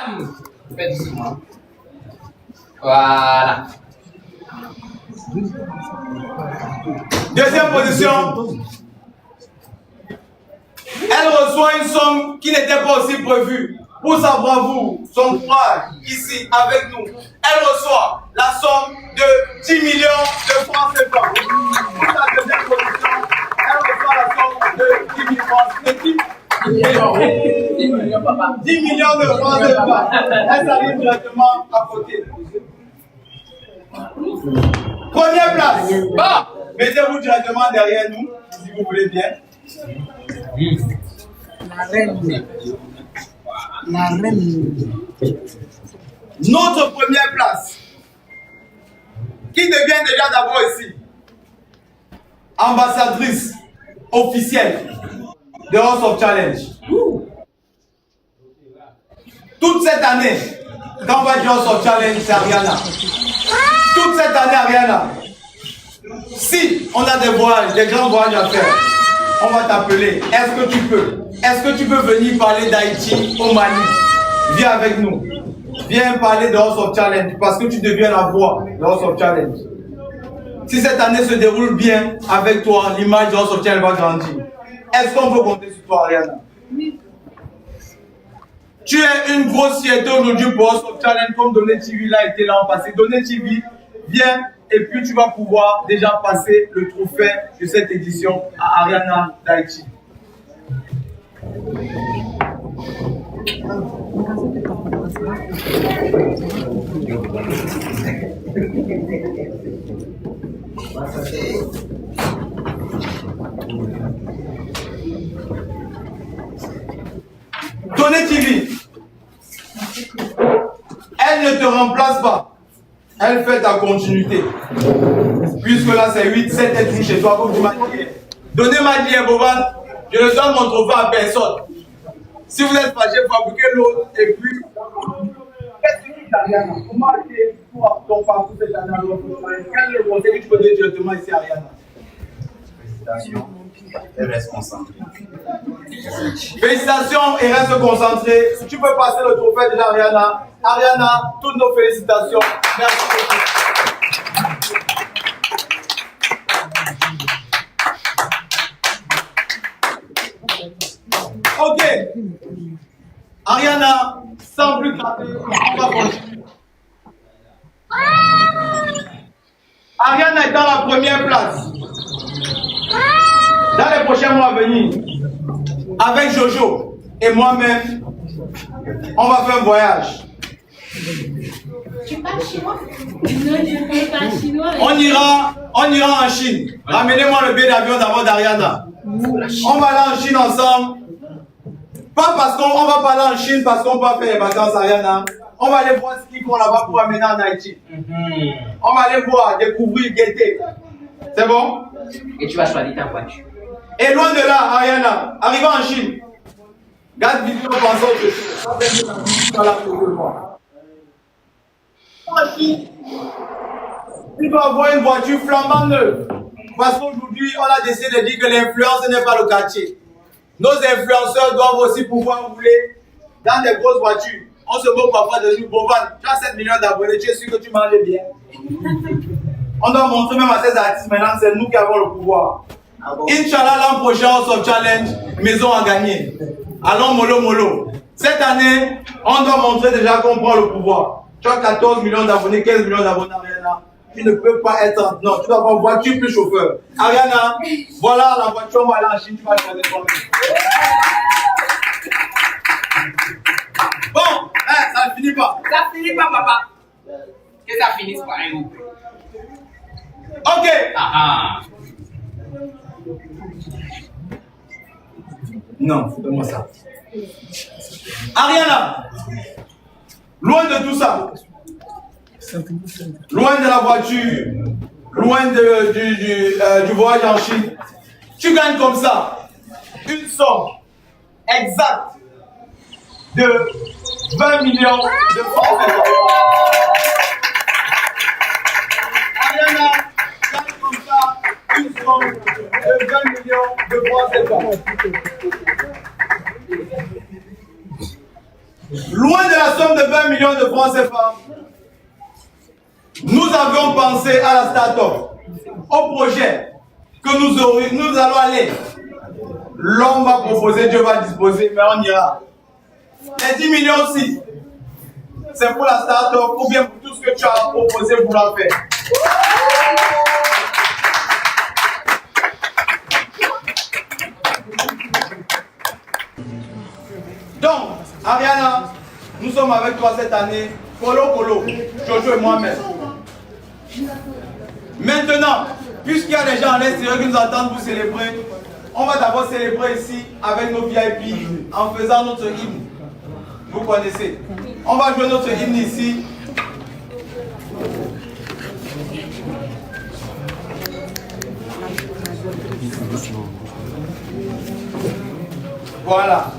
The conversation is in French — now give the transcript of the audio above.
Bam. Fais doucement. Voilà. Deuxième position. Elle reçoit une somme qui n'était pas aussi prévue. Pour sa bravoure, son courage, ici, avec nous. Elle reçoit la somme de 10 millions de francs CFA. Pour sa deuxième position, elle reçoit la somme de 10 millions francs CFA. 10 millions de francs CFA. Elle s'arrive directement à côté. Première place. Bon, mettez-vous directement derrière nous, si vous voulez bien. La reine. La reine. Notre première place, qui devient déjà d'abord ici ambassadrice officielle de House of Challenge. Toute cette année, quand on va dire House of Challenge, c'est Ariana. Toute cette année, Ariana, si on a des voyages, des grands voyages à faire, on va t'appeler. Est-ce que tu peux? Est-ce que tu peux venir parler d'Haïti au Mali? Viens avec nous. Viens parler de House of Challenge parce que tu deviens la voix de House of Challenge. Si cette année se déroule bien avec toi, l'image de House of Challenge va grandir. Est-ce qu'on peut compter sur toi, Ariana? Oui. Tu es une grosse fierté aujourd'hui pour House of Challenge comme Donné TV l'a été l'an passé. Donné TV, viens et puis tu vas pouvoir déjà passer le trophée de cette édition à Ariana d'Haïti. Donné TV, elle ne te remplace pas. Elle fait ta continuité. Puisque là c'est 8, 7 et tout chez toi comme tu m'as dit. Donnez ma dit, Boban, je ne donne mon trophée à personne. Si vous êtes fâché, fabriquez l'autre et puis. Qu'est-ce que tu dis, Ariana? Comment était ton parcours cette année? Quel est le conseil que tu peux donner directement ici, Ariana? Félicitations et reste concentré. Félicitations et reste concentré. Si tu peux passer le trophée de Ariana. Ariana, toutes nos félicitations. Merci beaucoup. Ok. Ariana, sans plus tarder, on va continuer. Ariana est dans la première place. Dans les prochains mois à venir, avec Jojo et moi-même, on va faire un voyage. Tu parles chinois? Non, je parle pas chinois. On ira en Chine. Ramenez-moi le billet d'avion d'abord d'Ariana. On va aller en Chine ensemble. Pas parce qu'on va pas aller en Chine parce qu'on va faire les vacances, Ariana. On va aller voir ce qu'ils font là-bas pour amener en Haïti. On va aller voir, découvrir, guetter. C'est bon? Et tu vas choisir ta voiture. Et loin de là, Ariana, arrivant en Chine, garde vidéo pensant autre chose. En Chine, tu dois avoir une voiture flambant neuve. Parce qu'aujourd'hui, on a décidé de dire que l'influence n'est pas le quartier. Nos influenceurs doivent aussi pouvoir rouler dans des grosses voitures. On se moque parfois de nous. Boban, tu as 7 millions d'abonnés, tu es sûr que tu manges bien. On doit montrer même à ces artistes maintenant, c'est nous qui avons le pouvoir. Inch'Allah, l'an prochain, House of Challenge, maison à gagner. Allons mollo mollo. Cette année, on doit montrer déjà qu'on prend le pouvoir. Tu as 14 millions d'abonnés, 15 millions d'abonnés, Ariana. Tu ne peux pas être. Non, tu dois avoir voiture plus chauffeur. Ariana, voilà la voiture, on va aller en Chine, tu vas choisir toi-même. Bon, ça ne finit pas. Ça finit pas, papa. Que ça finisse par un coup. Ok. Non, donne-moi ça. Ariana, loin de tout ça, loin de la voiture, loin du voyage en Chine, tu gagnes comme ça une somme exacte de 20 millions de francs CFA. Ariana gagne comme ça une somme de 20 millions de francs CFA. Loin de la somme de 20 millions de francs CFA, nous avions pensé à la start-up, au projet que nous allons aller. L'homme va proposer, Dieu va disposer, mais on ira. Les 10 millions aussi, c'est pour la start-up ou bien pour tout ce que tu as proposé pour la faire. Donc, Ariana, nous sommes avec toi cette année, Colo, Jojo et moi-même. Maintenant, puisqu'il y a des gens à l'extérieur qui nous attendent pour célébrer, on va d'abord célébrer ici avec nos VIP en faisant notre hymne. Vous connaissez. On va jouer notre hymne ici. Voilà.